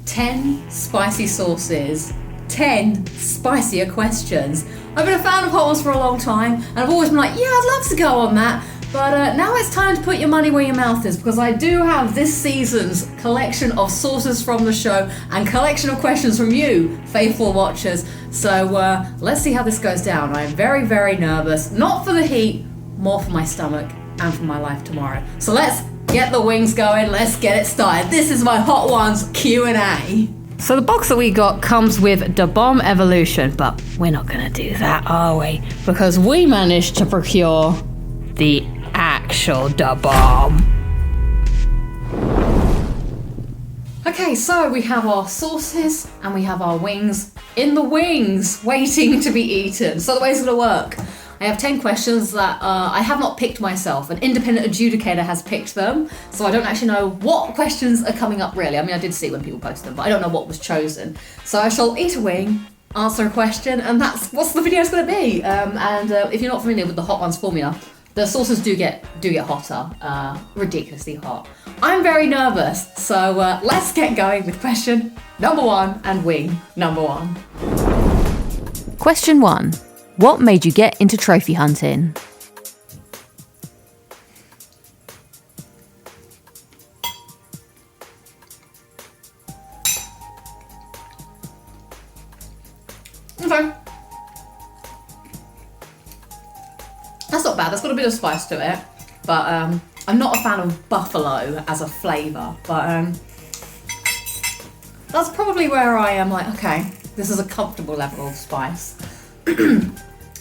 10 spicy sauces, 10 spicier questions. I've been a fan of Hot Ones for a long time, and I've always been like, yeah, I'd love to go on that. But now it's time to put your money where your mouth is, because I do have this season's collection of sources from the show and collection of questions from you, faithful watchers. So let's see how this goes down. I'm very, very nervous. Not for the heat, more for my stomach and for my life tomorrow. So let's get the wings going. Let's get it started. This is my Hot Ones Q&A. So the box that we got comes with Da Bomb Evolution, but we're not going to do that, are we? Because we managed to procure the actual Da Bomb. Okay, so we have our sauces and we have our wings in the wings, waiting to be eaten. So the way it's going to work, I have 10 questions that I have not picked myself. An independent adjudicator has picked them, so I don't actually know what questions are coming up really. I mean, I did see when people posted them, but I don't know what was chosen. So I shall eat a wing, answer a question, and that's what the video is going to be. If you're not familiar with the Hot Ones formula, the sauces do get hotter, ridiculously hot. I'm very nervous, so let's get going with question number 1 and wing number 1. Question 1. What made you get into trophy hunting? Okay. That's not bad. That's got a bit of spice to it. But I'm not a fan of buffalo as a flavour. But that's probably where I am like, okay, this is a comfortable level of spice.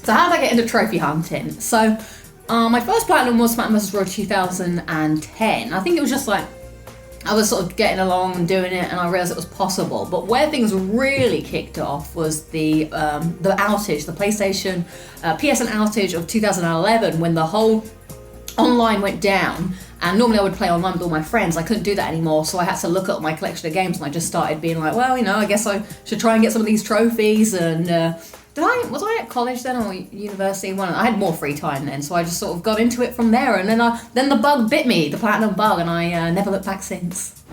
So how did I get into trophy hunting? So my first platinum was Smash vs. Roy 2010. I think it was just like, I was sort of getting along and doing it, and I realised it was possible. But where things really kicked off was the outage, the PlayStation PSN outage of 2011, when the whole online went down. And normally I would play online with all my friends. I couldn't do that anymore, so I had to look at my collection of games, and I just started being like, well, I guess I should try and get some of these trophies. And was I at college then or university? I had more free time then, so I just sort of got into it from there. And then the bug bit me, the platinum bug, and I never looked back since.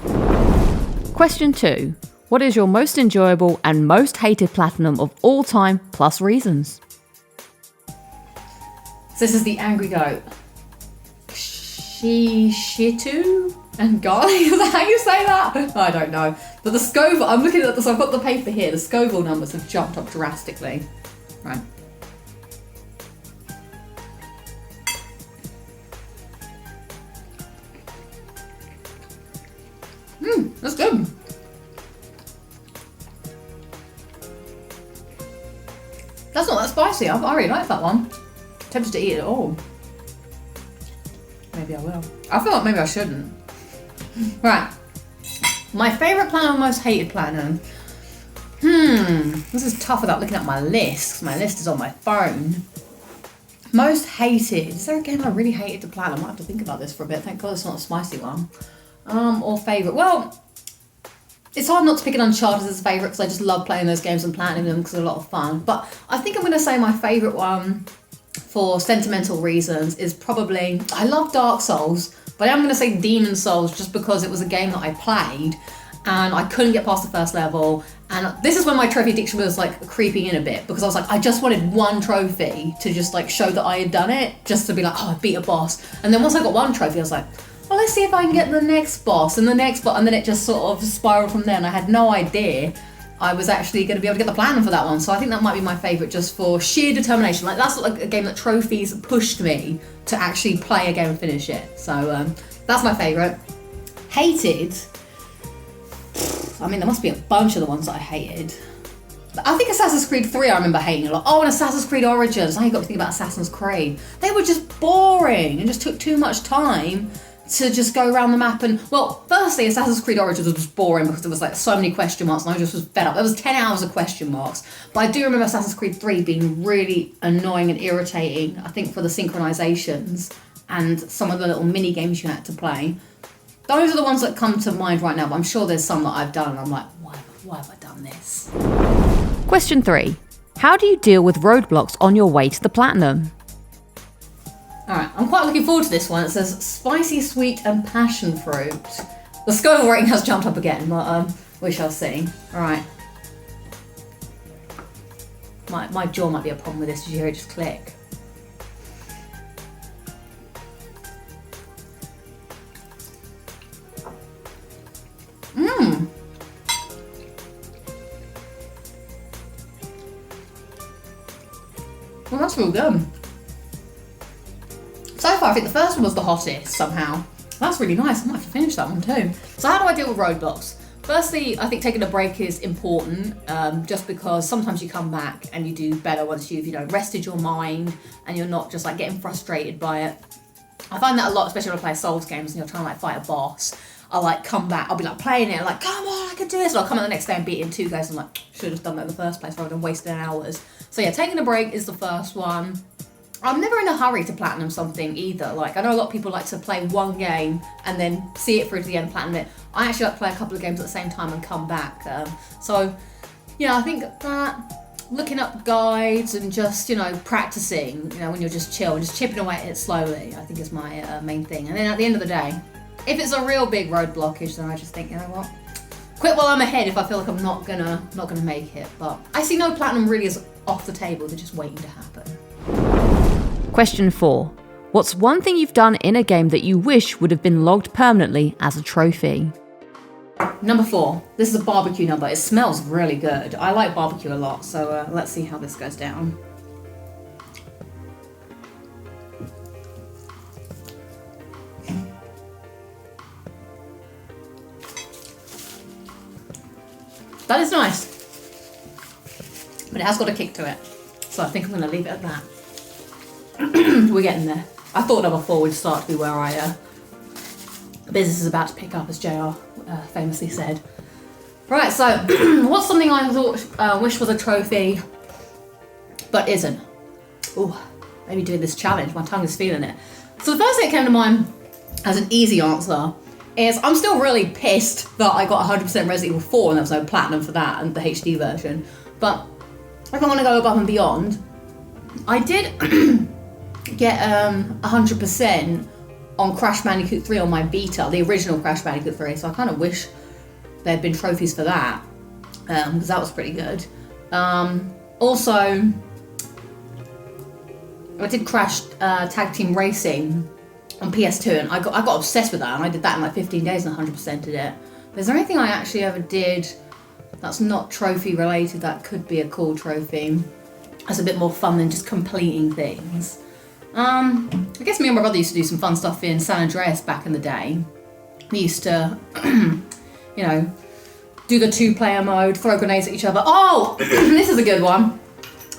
Question 2. What is your most enjoyable and most hated platinum of all time, plus reasons? So this is the Angry Goat. Shitu and Guy? Is that how you say that? I don't know. But the Scoville, I'm looking at this, I've got the paper here, the Scoville numbers have jumped up drastically. Right. That's good. That's not that spicy. I really like that one. Tempted to eat it all. Maybe I will. I feel like maybe I shouldn't. Right. My favourite platinum, most hated platinum. This is tough without looking at my list. My list is on my phone. Most hated. Is there a game I really hated to platinum? I might have to think about this for a bit. Thank God it's not a spicy one. Or favourite. Well, it's hard not to pick an Uncharted as a favourite, because I just love playing those games and platinum them because they're a lot of fun. But I think I'm going to say my favourite one, for sentimental reasons, is probably, I love Dark Souls, but I'm going to say Demon Souls, just because it was a game that I played and I couldn't get past the first level. And this is when my trophy addiction was like creeping in a bit, because I was like, I just wanted one trophy to just like show that I had done it, just to be like, oh, I beat a boss. And then once I got one trophy, I was like, well, let's see if I can get the next boss and the next boss. And then it just sort of spiraled from there, and I had no idea I was actually going to be able to get the platinum for that one. So I think that might be my favourite, just for sheer determination. Like, that's like a game that trophies pushed me to actually play a game and finish it. So that's my favourite. Hated. I mean, there must be a bunch of the ones that I hated. But I think Assassin's Creed 3 I remember hating a lot. Oh, and Assassin's Creed Origins. Now you got to think about Assassin's Creed. They were just boring and just took too much time to just go around the map. And, well, firstly, Assassin's Creed Origins was just boring because there was like so many question marks, and I just was fed up. There was 10 hours of question marks. But I do remember Assassin's Creed 3 being really annoying and irritating, I think, for the synchronizations and some of the little mini games you had to play. Those are the ones that come to mind right now, but I'm sure there's some that I've done and I'm like, why have I done this? Question 3. How do you deal with roadblocks on your way to the platinum? Alright, I'm quite looking forward to this one. It says spicy, sweet and passion fruit. The Scoville rating has jumped up again, but We shall see. Alright. My jaw might be a problem with this. Did you hear it just click? Mmm. Well, that's real good. So far, I think the first one was the hottest somehow. That's really nice. I might have to finish that one too. So how do I deal with roadblocks? Firstly, I think taking a break is important, just because sometimes you come back and you do better once you've, rested your mind and you're not just like getting frustrated by it. I find that a lot, especially when I play Souls games and you're trying to like fight a boss. I'll like come back, I'll be like playing it, like, come on, I can do this. And I'll come out the next day and beat it in 2 goes. I'm like, should have done that in the first place rather than wasting hours. So yeah, taking a break is the first one. I'm never in a hurry to platinum something either. Like, I know a lot of people like to play one game and then see it through to the end, platinum it. I actually like to play a couple of games at the same time and come back. So, yeah, I think that looking up guides and just, practicing, when you're just chill, just chipping away at it slowly, I think is my main thing. And then at the end of the day, if it's a real big road blockage, then I just think, you know what? Quit while I'm ahead if I feel like I'm not gonna make it. But I see no platinum really as off the table, they're just waiting to happen. Question 4. What's one thing you've done in a game that you wish would have been logged permanently as a trophy? Number 4. This is a barbecue number. It smells really good. I like barbecue a lot, so let's see how this goes down. That is nice. But it has got a kick to it. So I think I'm going to leave it at that. We're getting there. I thought number 4 would start to be where business is about to pick up, as JR famously said. Right, so what's something I thought wish was a trophy, but isn't? Ooh, maybe doing this challenge. My tongue is feeling it. So the first thing that came to mind as an easy answer is I'm still really pissed that I got 100% Resident Evil 4 and there was no platinum for that and the HD version. But if I want to go above and beyond, I did get 100% on Crash Bandicoot 3 on my Vita, the original Crash Bandicoot 3, so I kind of wish there had been trophies for that, because that was pretty good. Also, I did Crash Tag Team Racing on PS2, and I got obsessed with that, and I did that in like 15 days and 100%ed it. But is there anything I actually ever did that's not trophy related that could be a cool trophy? That's a bit more fun than just completing things. I guess me and my brother used to do some fun stuff in San Andreas back in the day. We used to, do the 2-player mode, throw grenades at each other. Oh, this is a good one.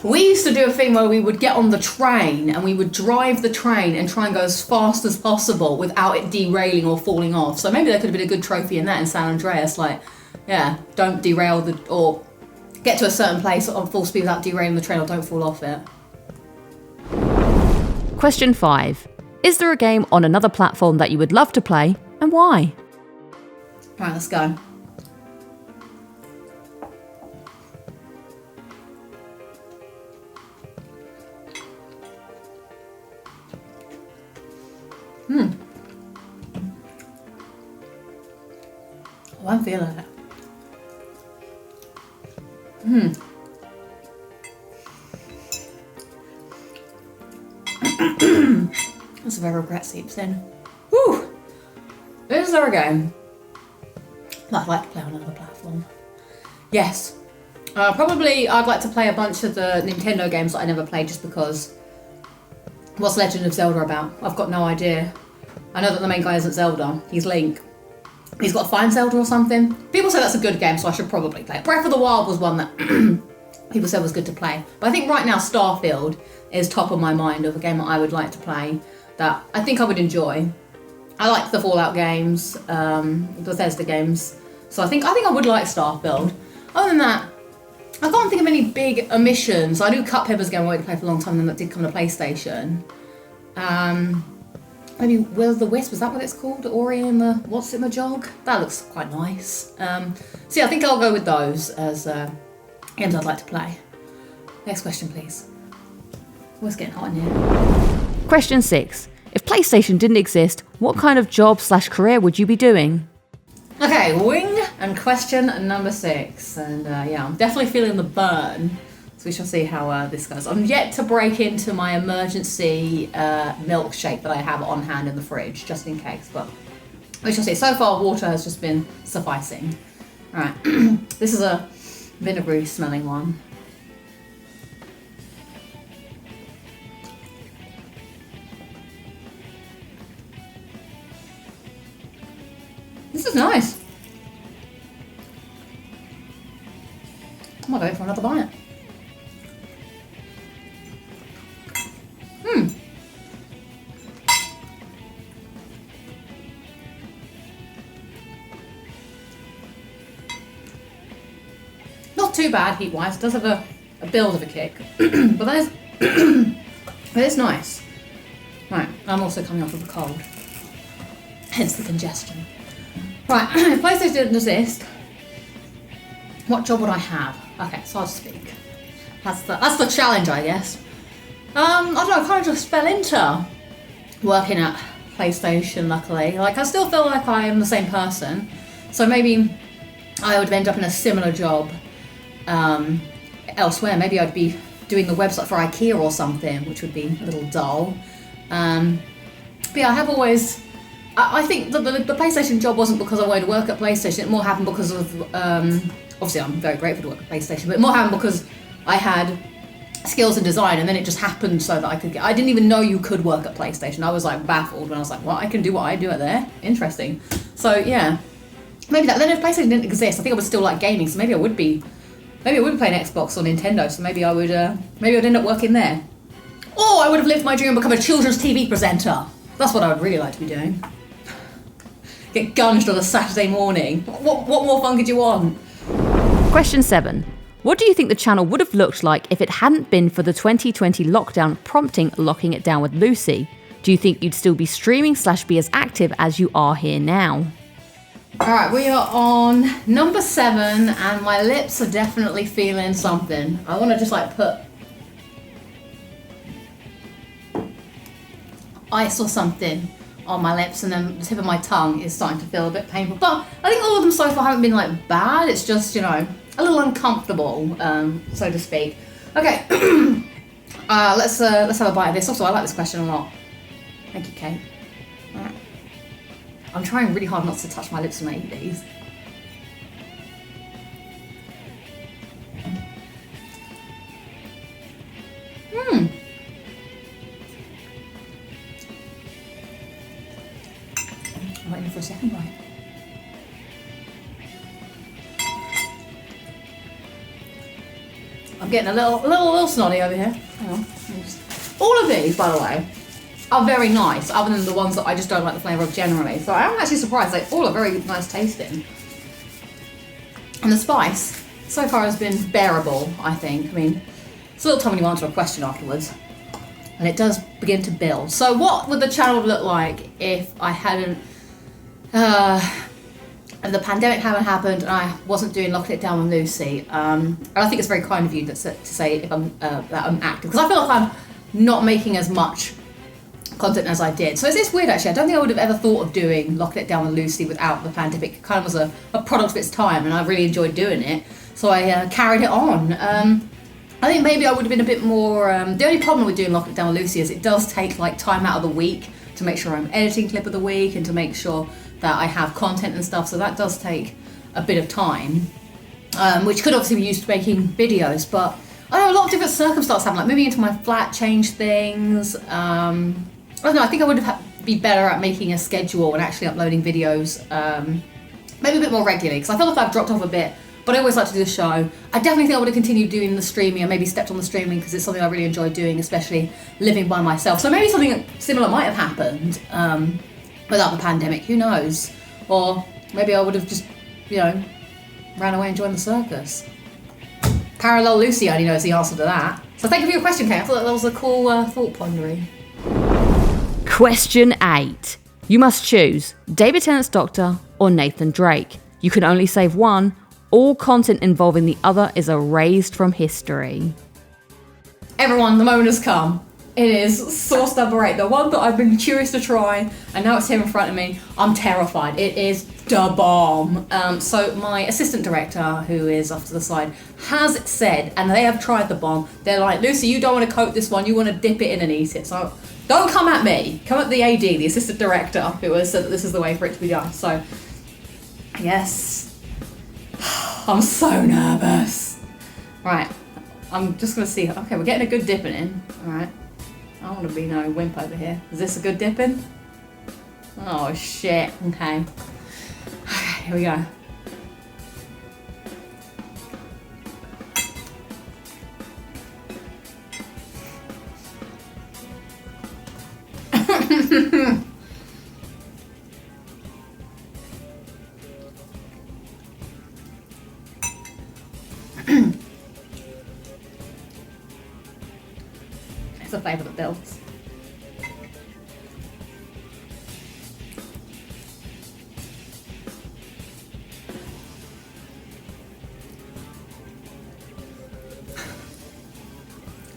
We used to do a thing where we would get on the train and we would drive the train and try and go as fast as possible without it derailing or falling off. So maybe there could have been a good trophy in that in San Andreas. Like, yeah, don't derail or get to a certain place on full speed without derailing the train or don't fall off it. Question 5. Is there a game on another platform that you would love to play, and why? Right, let's go. Oh, I'm feeling it. That's a very regret seeps in. Woo! Is there a game that I'd like to play on another platform? Yes. Probably I'd like to play a bunch of the Nintendo games that I never played just because what's Legend of Zelda about? I've got no idea. I know that the main guy isn't Zelda, he's Link. He's got to find Zelda or something. People say that's a good game, so I should probably play it. Breath of the Wild was one that people said was good to play. But I think right now Starfield is top of my mind of a game that I would like to play that I think I would enjoy. I like the Fallout games, Bethesda games, so I think I would like Starfield. Other than that, I can't think of any big omissions. I knew Cuphead was a game I wanted to play for a long time and that did come to PlayStation. Maybe Will of the Wisp, is that what it's called? Ori and the What's in the Jog? That looks quite nice. So yeah, I think I'll go with those as games I'd like to play. Next question, please. Oh, it's getting hot in here. Question 6. If PlayStation didn't exist, what kind of job/career would you be doing? Okay, wing And question number 6. And yeah, I'm definitely feeling the burn. So we shall see how this goes. I'm yet to break into my emergency milkshake that I have on hand in the fridge, just in case. But we shall see. So far, water has just been sufficing. All right. This is a vinegary smelling one. This is nice. I might go for another bite. Not too bad heat-wise. It does have a build of a kick, but that is nice. Right, I'm also coming off of a cold, hence the congestion. Right, if PlayStation didn't exist, what job would I have? Okay, so I'll speak. That's the challenge, I guess. I don't know, I kind of just fell into working at PlayStation, luckily. Like, I still feel like I am the same person, so maybe I would end up in a similar job elsewhere. Maybe I'd be doing the website for IKEA or something, which would be a little dull. But yeah, I have always... I think the PlayStation job wasn't because I wanted to work at PlayStation. It more happened because of... obviously, I'm very grateful to work at PlayStation, but it more happened because I had skills in design, and then it just happened so that I could get... I didn't even know you could work at PlayStation. I was like baffled when I was like, well, I can do what I do at there. Interesting. So yeah, maybe that. Then if PlayStation didn't exist, I think I would still like gaming. So maybe I would be playing Xbox or Nintendo. So maybe I would end up working there. Or I would have lived my dream and become a children's TV presenter. That's what I would really like to be doing. Get gunged on a Saturday morning. What more fun could you want? Question 7. What do you think the channel would have looked like if it hadn't been for the 2020 lockdown prompting Locking It Down with Lucy? Do you think you'd still be streaming / be as active as you are here now? Alright, we are on number 7, and my lips are definitely feeling something. I want to just like put ice or something on my lips, and then the tip of my tongue is starting to feel a bit painful. But I think all of them so far haven't been like bad. It's just, you know, a little uncomfortable, so to speak. Okay, let's have a bite of this. Also, I like this question a lot. Thank you, Kate. All right. I'm trying really hard not to touch my lips when I eat these. I'm waiting for a second bite. I'm getting a little snotty over here. Hang on. All of these, by the way, are very nice, other than the ones that I just don't like the flavour of generally. So I'm actually surprised. They all are very nice tasting. And the spice, so far, has been bearable, I think. I mean, it's a little time when you answer a question afterwards. And it does begin to build. So what would the channel look like if I hadn't... if the pandemic hadn't happened and I wasn't doing Locking It Down with Lucy? And I think it's very kind of you to say if that I'm active. Because I feel like I'm not making as much content as I did. So it's weird, actually. I don't think I would have ever thought of doing Locking It Down with Lucy without the pandemic. It kind of was a product of its time, and I really enjoyed doing it. So I carried it on. I think maybe I would have been a bit more... the only problem with doing Locking It Down with Lucy is it does take like time out of the week to make sure I'm editing clip of the week and to make sure that I have content and stuff. So that does take a bit of time, which could obviously be used to making videos. But I don't know, a lot of different circumstances happen, like moving into my flat changed things. I don't know, I think I would be better at making a schedule and actually uploading videos maybe a bit more regularly, because I feel like I've dropped off a bit, but I always like to do the show. I definitely think I would have continued doing the streaming and maybe stepped on the streaming because it's something I really enjoy doing, especially living by myself. So maybe something similar might have happened without the pandemic, who knows? Or maybe I would have just, you know, ran away and joined the circus. Parallel Lucy only knows the answer to that. So thank you for your question, Kate. I thought that was a cool thought pondering. Question 8. You must choose David Tennant's Doctor or Nathan Drake. You can only save one. All content involving the other is erased from history. Everyone, the moment has come. It is sauce number 8, the one that I've been curious to try, and now it's here in front of me. I'm terrified. It is the bomb. So my assistant director, who is off to the side, has said, and they have tried the bomb, they're like, Lucy, you don't want to coat this one, you want to dip it in and eat it. So don't come at me. Come at the AD, the assistant director, who has said that this is the way for it to be done. So, yes. I'm so nervous. Right. I'm just going to see. Okay, we're getting a good dipping in. Alright. I don't want to be no wimp over here. Is this a good dipping? Oh, shit. Okay. Okay, here we go. It's a flavour that builds.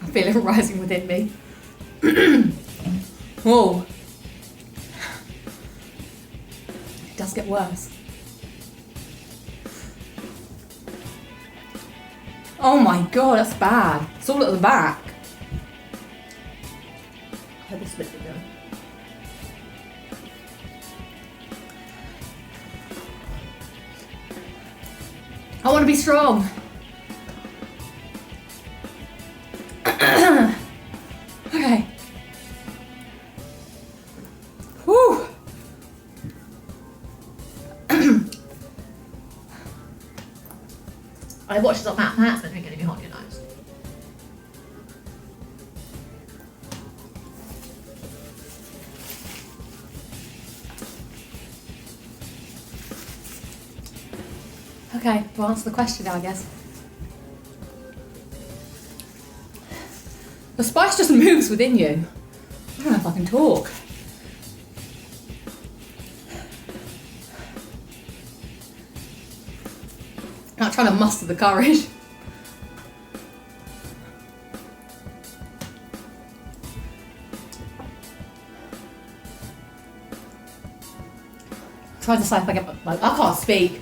I feel it rising within me. Whoa. It does get worse. Oh my god, that's bad. It's all at the back. I hope this bit it going. I want to be strong. Okay. Whew. I watched this on Matt. Matt's been getting me hot, you know. Okay, to answer the question now, I guess. The spice just moves within you. I don't know if I can talk. I'm not trying to muster the courage. Try to decide if I get I can't speak.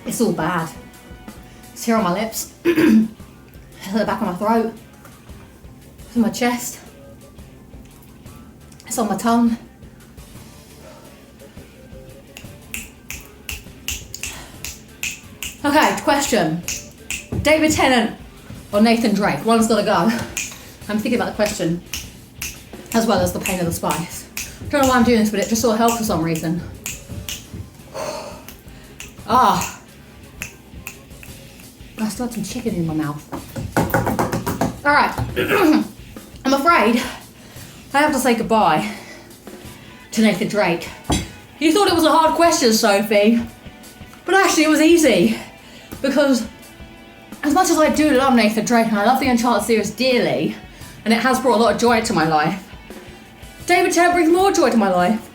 It's all bad. It's here on my lips. It's at the back of my throat. It's in my chest. It's on my tongue. Okay, question. David Tennant or Nathan Drake? One's gotta go. I'm thinking about the question as well as the pain of the spice. Don't know why I'm doing this, but it just sort of helped for some reason. Ah. I still had some chicken in my mouth. Alright. I'm afraid I have to say goodbye to Nathan Drake. You thought it was a hard question, Sophie, but actually it was easy, because as much as I do love Nathan Drake and I love the Uncharted series dearly, and it has brought a lot of joy to my life, David Tennant brings more joy to my life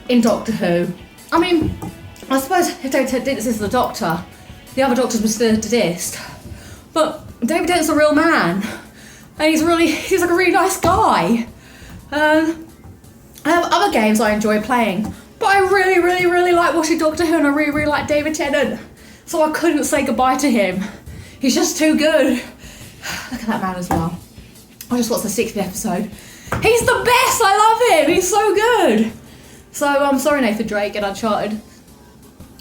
in Doctor Who. I mean, I suppose if David Tennant did this as the Doctor, the other Doctors would still exist, but David Tennant's a real man, and he's like a really nice guy. I have other games I enjoy playing, but I really like watching Doctor Who, and I really like David Tennant, so I couldn't say goodbye to him. He's just too good. Look at that man as well. I just watched the 60th episode. He's the best! I love him! He's so good! So I'm sorry, Nathan Drake and Uncharted.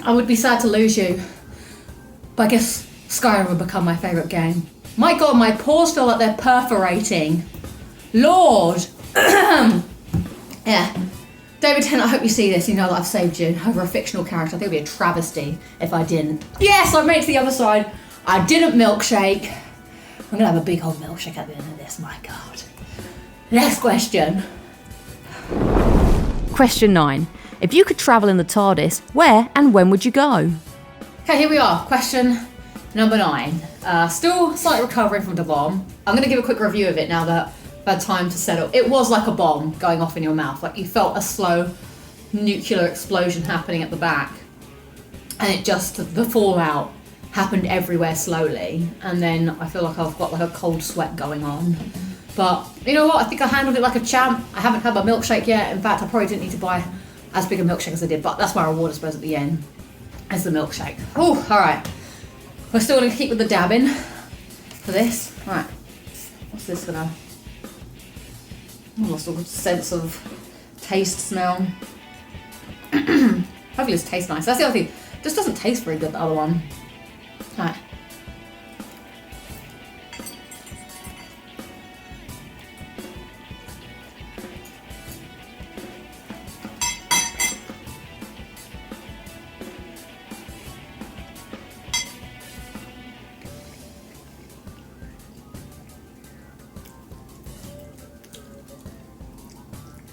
I would be sad to lose you, but I guess Skyrim would become my favourite game. My god, my pores feel like they're perforating. Lord! Yeah. David Tennant, I hope you see this. You know that I've saved you over a fictional character. I think it would be a travesty if I didn't. Yes, I made it to the other side. I didn't milkshake. I'm going to have a big old milkshake at the end of this, my god. Next question. Question 9. If you could travel in the TARDIS, where and when would you go? Okay, here we are. Question number 9. Still slightly recovering from the bomb. I'm going to give a quick review of it now that I've had time to settle. It was like a bomb going off in your mouth. Like you felt a slow nuclear explosion happening at the back. and it just, the fallout happened everywhere slowly, and then I feel like I've got like a cold sweat going on. But you know what, I think I handled it like a champ. I haven't had my milkshake yet. In fact, I probably didn't need to buy as big a milkshake as I did, but that's my reward, I suppose, at the end, as the milkshake. Oh, all right. We're still going to keep with the dabbing for this. All right. What's this gonna? I lost all the sense of taste, smell. Hopefully this tastes nice. That's the other thing. It just doesn't taste very good, the other one. All right.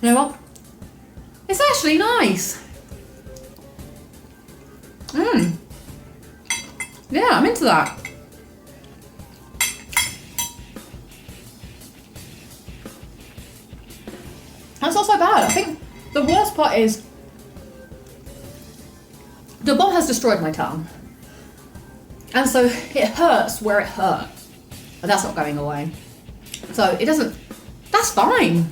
You know what? It's actually nice. Yeah, I'm into that. That's not so bad. I think the worst part is the bomb has destroyed my tongue. And so it hurts where it hurt. But that's not going away. So it doesn't, that's fine.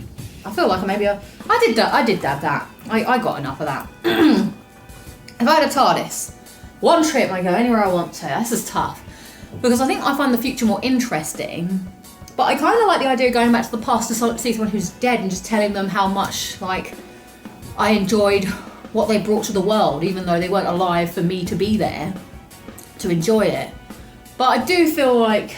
I feel like maybe I did dab that. I got enough of that. If I had a TARDIS, one trip I go anywhere I want to. This is tough. Because I think I find the future more interesting. But I kind of like the idea of going back to the past to see someone who's dead and just telling them how much, like, I enjoyed what they brought to the world, even though they weren't alive for me to be there to enjoy it. But I do feel like,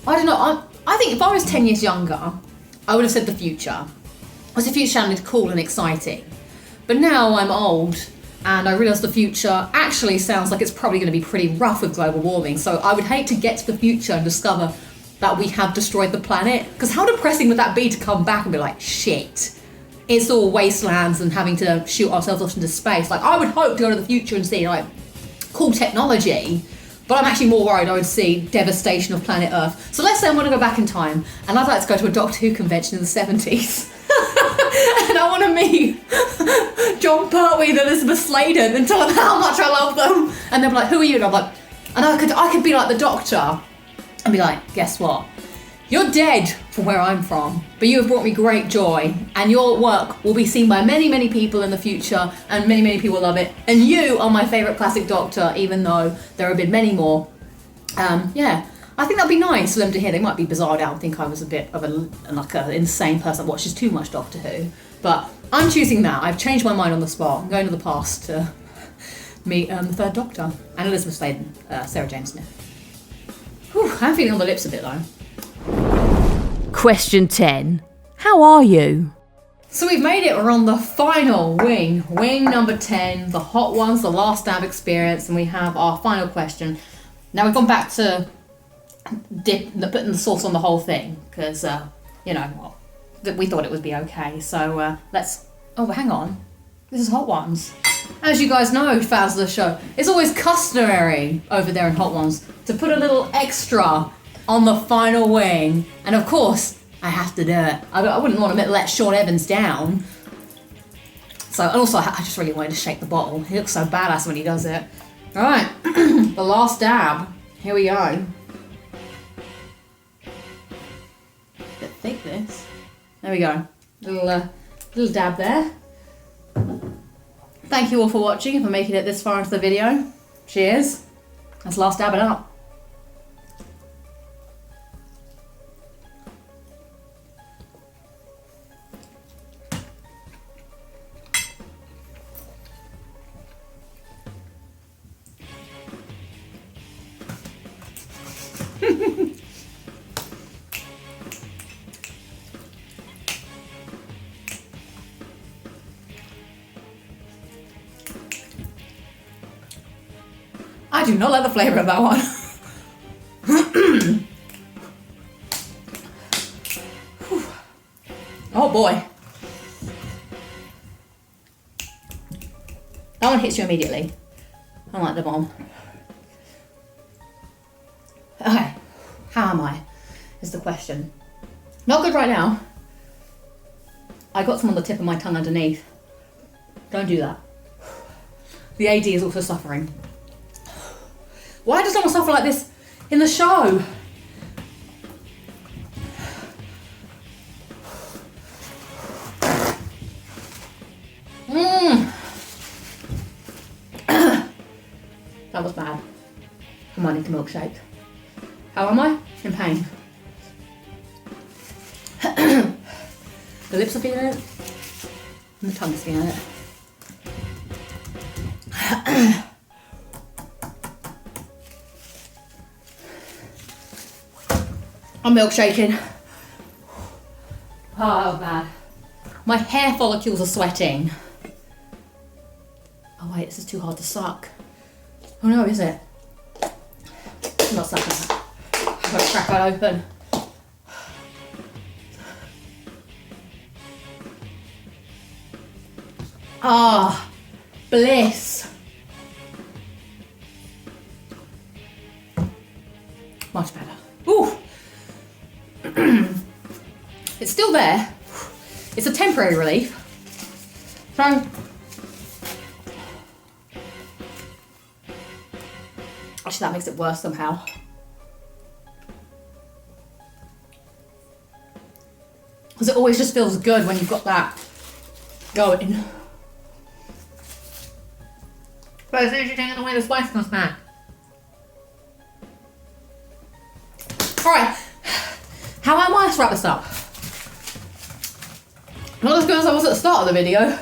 I don't know, I think if I was 10 years younger, I would have said the future. Because the future sounded cool and exciting. But now I'm old and I realise the future actually sounds like it's probably going to be pretty rough with global warming. So I would hate to get to the future and discover that we have destroyed the planet. Because how depressing would that be to come back and be like, shit, it's all wastelands and having to shoot ourselves off into space. Like, I would hope to go to the future and see, like, cool technology. But I'm actually more worried I would see devastation of planet Earth. So let's say I want to go back in time and I'd like to go to a Doctor Who convention in the 70s. And I want to meet John Pertwee and Elizabeth Sladen and tell them how much I love them. And they'll be like, who are you? And I'm like, and I could be like the Doctor and be like, guess what? You're dead from where I'm from, but you have brought me great joy, and your work will be seen by many, many people in the future, and many, many people love it. And you are my favourite classic Doctor, even though there have been many more. Yeah, I think that'd be nice for them to hear. They might be bizarred out and think I was a bit of an insane person that watches too much Doctor Who. But I'm choosing that. I've changed my mind on the spot. I'm going to the past to meet the third Doctor and Elizabeth Sladen, Sarah Jane Smith. Whew, I'm feeling on the lips a bit though. Question 10. How are you? So we've made it. We're on the final wing number 10, the hot ones, the last dab experience, and we have our final question. Now we've gone back to putting the sauce on the whole thing because, we thought it would be okay. So hang on. This is Hot Ones. As you guys know, fans of the show, it's always customary over there in Hot Ones to put a little extra on the final wing, and of course I have to do it. I wouldn't want to let Sean Evans down. So, and also I just really wanted to shake the bottle. He looks so badass when he does it. All right, the last dab. Here we go. Bit thick this. There we go. Little dab there. Thank you all for watching and for making it this far into the video. Cheers. Let's last dab it up. I do not like the flavour of that one. Oh boy. That one hits you immediately. Unlike the bomb. Okay, how am I? Is the question. Not good right now. I got some on the tip of my tongue underneath. Don't do that. The AD is also suffering. Why does someone suffer like this in the show? That was bad. Come on, into milkshake. How am I? In pain. The lips are feeling it. And the tongue's feeling it. I'm milkshaking. Oh, that was bad. My hair follicles are sweating. Oh wait, this is too hard to suck. Oh no, is it? I'm not sucking. I've got to crack that open. Ah, bliss. Much better. Ooh. It's still there. It's a temporary relief. So, actually that makes it worse somehow. Because it always just feels good when you've got that going. But as soon as you're taking away the spice comes back. Alright. How am I? Let's wrap this up. Not as good as I was at the start of the video.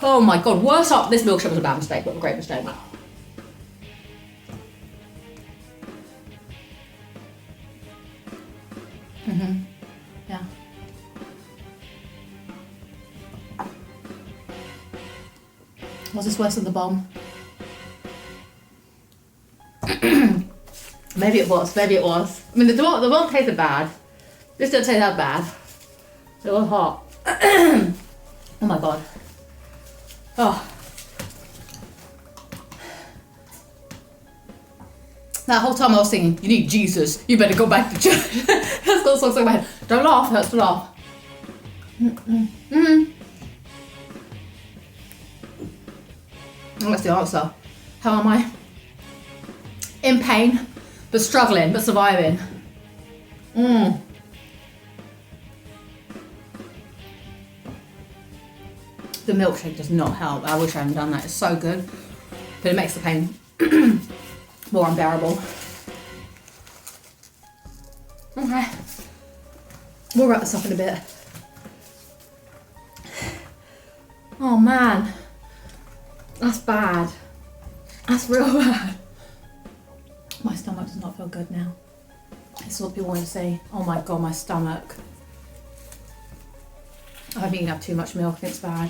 Oh my god, worse up. This milkshake was a bad mistake, but a great mistake. Yeah. Was this worse than the bomb? Maybe it was, maybe it was. I mean, the bomb tasted bad. This didn't taste that bad. It was hot. Oh my god. Oh. That whole time I was singing, you need Jesus, you better go back to church. That's the song stuck in my head. Don't laugh, it hurts to laugh. That's the answer. How am I? In pain, but struggling, but surviving. The milkshake does not help. I wish I hadn't done that. It's so good, but it makes the pain more unbearable. Okay, we'll wrap this up in a bit. Oh man, that's bad. That's real bad. My stomach does not feel good now. It's what people want to say. Oh my god, my stomach. I've eaten up too much milk, it's bad.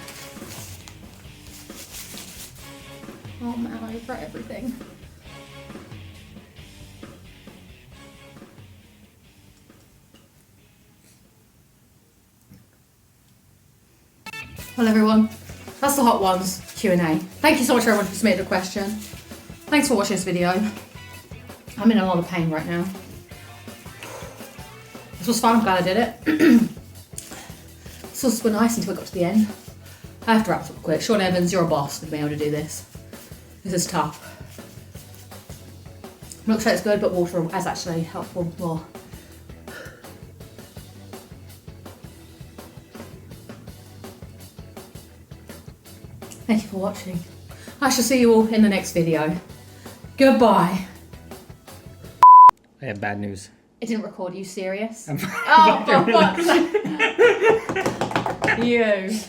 Oh man, I regret everything. Well everyone, that's the Hot Ones Q&A. Thank you so much for everyone who submitted a question. Thanks for watching this video. I'm in a lot of pain right now. This was fun, I'm glad I did it. This was super nice until I got to the end. I have to wrap it up quick. Sean Evans, you're a boss with being able to do this. This is tough. Milkshake's good, but water is actually helpful more. Thank you for watching. I shall see you all in the next video. Goodbye. I have bad news. It didn't record, you serious? Oh, for fuck's sake. You.